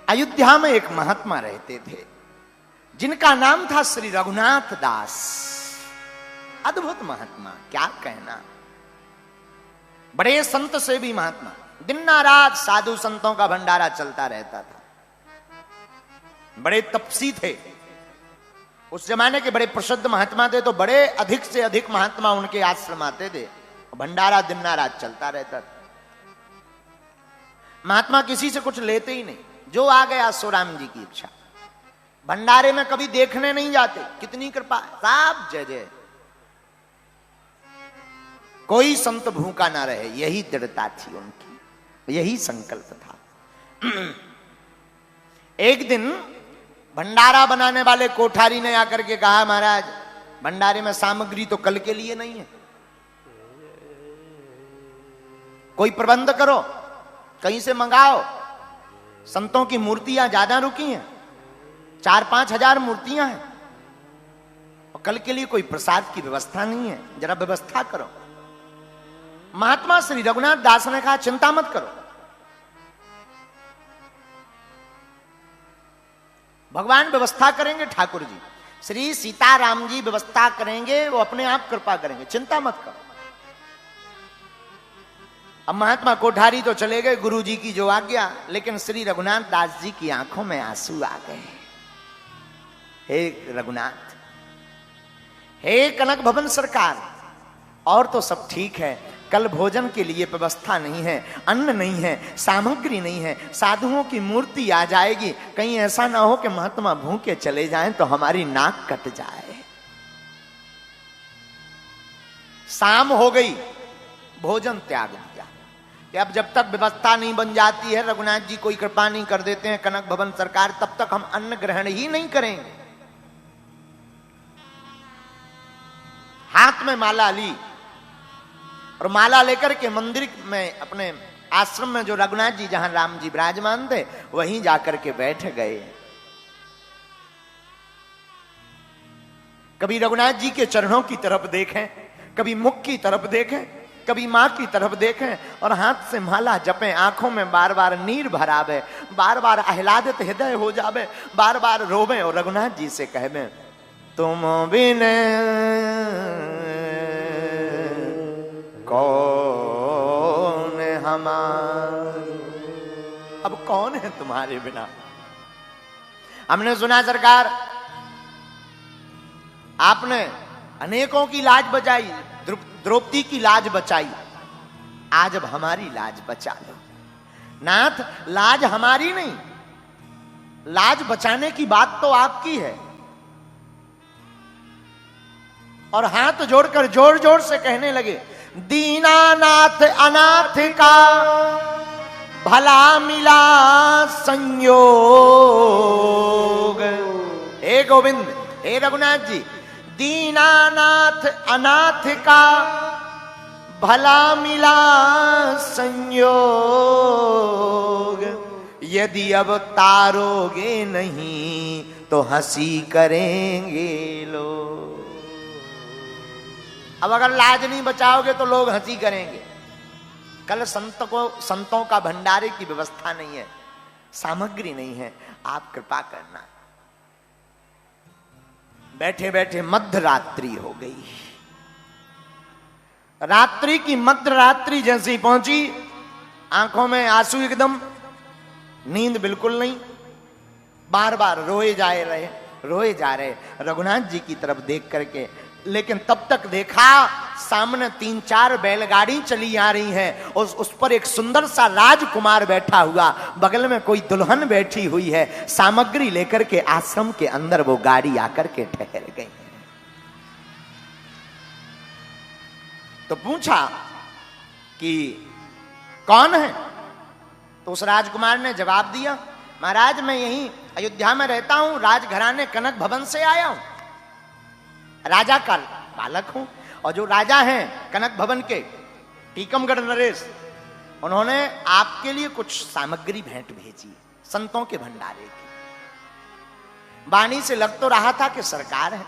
अयोध्या में एक महात्मा रहते थे जिनका नाम था श्री रघुनाथ दास। अद्भुत महात्मा, क्या कहना। बड़े संत से भी महात्मा, दिन रात साधु संतों का भंडारा चलता रहता था। बड़े तपसी थे, उस जमाने के बड़े प्रसिद्ध महात्मा थे, तो बड़े अधिक से अधिक महात्मा उनके आश्रम आते थे। भंडारा दिन रात चलता रहता था। महात्मा किसी से कुछ लेते ही नहीं, जो आ गया सो राम जी की इच्छा। भंडारे में कभी देखने नहीं जाते, कितनी कृपा, सब जय जय। कोई संत भूखा ना रहे, यही दृढ़ता थी उनकी, यही संकल्प था। एक दिन भंडारा बनाने वाले कोठारी ने आकर के कहा, महाराज भंडारे में सामग्री तो कल के लिए नहीं है, कोई प्रबंध करो, कहीं से मंगाओ। संतों की मूर्तियां ज्यादा रुकी हैं, 4-5 हजार मूर्तियां हैं, और कल के लिए कोई प्रसाद की व्यवस्था नहीं है, जरा व्यवस्था करो। महात्मा श्री रघुनाथ दास ने कहा, चिंता मत करो, भगवान व्यवस्था करेंगे। ठाकुर जी श्री सीताराम जी व्यवस्था करेंगे, वो अपने आप कृपा करेंगे, चिंता मत करो। अब महात्मा कोठारी तो चले गए, गुरु जी की जो आज्ञा, लेकिन श्री रघुनाथ दास जी की आंखों में आंसू आ गए। हे रघुनाथ, हे कनक भवन सरकार, और तो सब ठीक है, कल भोजन के लिए व्यवस्था नहीं है, अन्न नहीं है, सामग्री नहीं है, साधुओं की मूर्ति आ जाएगी, कहीं ऐसा ना हो कि महात्मा भूखे चले जाएं तो हमारी नाक कट जाए। शाम हो गई, भोजन त्याग दिया कि अब जब तक व्यवस्था नहीं बन जाती है, रघुनाथ जी कोई कृपा नहीं कर देते हैं कनक भवन सरकार, तब तक हम अन्न ग्रहण ही नहीं करेंगे। हाथ में माला ली और माला लेकर के मंदिर में, अपने आश्रम में जो रघुनाथ जी जहां राम जी विराजमान थे, वहीं जाकर के बैठ गए। कभी रघुनाथ जी के चरणों की तरफ देखें, कभी मुख की तरफ देखें, कभी मां की तरफ देखें, और हाथ से माला जपें, आंखों में बार बार नीर भरावे, बार बार आह्लादित हृदय हो जावे, बार बार रोवे और रघुनाथ जी से कहवे, तुम बिन कौन हमारे, अब कौन है तुम्हारे बिना। हमने सुना सरकार आपने अनेकों की लाज बचाई, द्रौपदी की लाज बचाई, आज अब हमारी लाज बचा लो। नाथ, लाज हमारी नहीं, लाज बचाने की बात तो आपकी है। और हाथ जोड़कर जोर जोर से कहने लगे, दीनानाथ अनाथ का भला मिला संयोग। हे गोविंद, हे रघुनाथ जी, दीनानाथ अनाथ का भला मिला संयोग, यदि अब तारोगे नहीं तो हंसी करेंगे लोग। अब अगर लाज नहीं बचाओगे तो लोग हंसी करेंगे। कल संतों का भंडारे की व्यवस्था नहीं है, सामग्री नहीं है, आप कृपा करना। बैठे बैठे मध्य रात्रि हो गई। रात्रि की मध्य रात्रि जैसी पहुंची, आंखों में आंसू एकदम, नींद बिल्कुल नहीं, बार बार रोए जा रहे रघुनाथ जी की तरफ देख करके। लेकिन तब तक देखा सामने 3-4 बैलगाड़ी चली आ रही हैं, उस पर एक सुंदर सा राजकुमार बैठा हुआ, बगल में कोई दुल्हन बैठी हुई है। सामग्री लेकर के आश्रम के अंदर वो गाड़ी आकर के ठहर गई। तो पूछा कि कौन है, तो उस राजकुमार ने जवाब दिया, महाराज मैं यहीं अयोध्या में रहता हूं, राजघराने कनक भवन से आया हूं, राजा का बालक हूं। और जो राजा हैं कनक भवन के, टीकमगढ़ नरेश, उन्होंने आपके लिए कुछ सामग्री भेंट भेजी, संतों के भंडारे की। वाणी से लग तो रहा था कि सरकार है,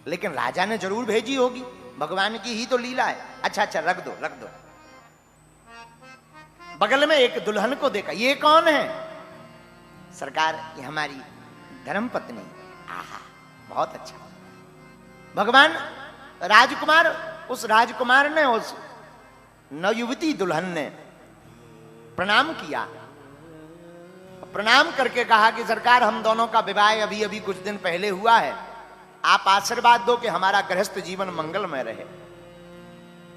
लेकिन राजा ने जरूर भेजी होगी, भगवान की ही तो लीला है। अच्छा रख दो। बगल में एक दुल्हन को देखा, ये कौन है? सरकार ये हमारी धर्मपत्नी। आहा, बहुत अच्छा। भगवान राजकुमार, उस राजकुमार ने उस नवयुवती दुल्हन ने प्रणाम किया। प्रणाम करके कहा कि सरकार, हम दोनों का विवाह अभी अभी कुछ दिन पहले हुआ है, आप आशीर्वाद दो कि हमारा गृहस्थ जीवन मंगलमय रहे।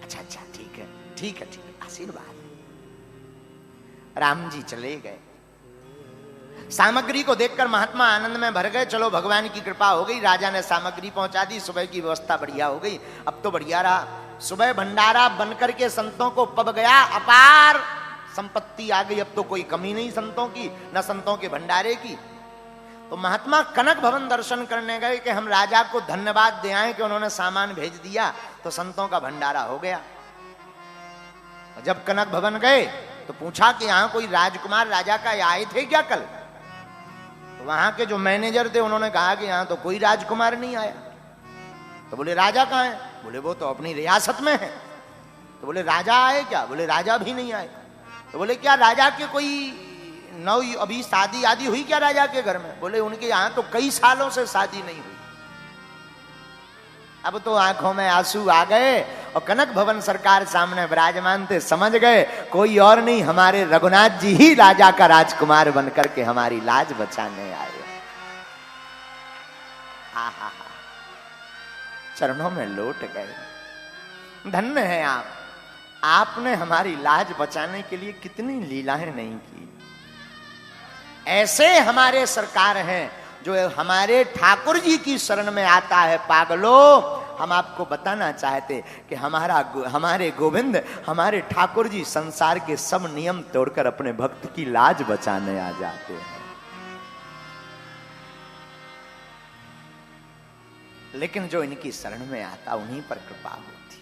अच्छा अच्छा, ठीक है ठीक है ठीक है, आशीर्वाद। राम जी चले गए। सामग्री को देखकर महात्मा आनंद में भर गए। चलो भगवान की कृपा हो गई, राजा ने सामग्री पहुंचा दी, सुबह की व्यवस्था बढ़िया हो गई। अब तो बढ़िया रहा, सुबह भंडारा बनकर के संतों को पब गया, अपार संपत्ति आ गई। अब तो कोई कमी नहीं संतों की, न संतों के भंडारे की। तो महात्मा कनक भवन दर्शन करने गए कि हम राजा को धन्यवाद दे आए कि उन्होंने सामान भेज दिया, तो संतों का भंडारा हो गया। जब कनक भवन गए तो पूछा कि यहां कोई राजकुमार राजा का आए थे क्या कल? तो वहां के जो मैनेजर थे उन्होंने कहा कि यहां तो कोई राजकुमार नहीं आया। तो बोले राजा कहां है? बोले वो तो अपनी रियासत में है। तो बोले राजा आए क्या? बोले राजा भी नहीं आए। तो बोले क्या राजा के कोई नव अभी शादी आदि हुई क्या राजा के घर में? बोले उनके यहां तो कई सालों से शादी नहीं हुई। अब तो आंखों में आंसू आ गए और कनक भवन सरकार सामने विराजमान थे। समझ गए कोई और नहीं, हमारे रघुनाथ जी ही राजा का राजकुमार बनकर के हमारी लाज बचाने आए। आहा, चरणों में लौट गए। धन्य है आप, आपने हमारी लाज बचाने के लिए कितनी लीलाएं नहीं की। ऐसे हमारे सरकार हैं जो हमारे ठाकुर जी की शरण में आता है। पागलों, हम आपको बताना चाहते कि हमारे गोविंद, हमारे ठाकुर जी संसार के सब नियम तोड़कर अपने भक्त की लाज बचाने आ जाते हैं। लेकिन जो इनकी शरण में आता उन्हीं पर कृपा होती।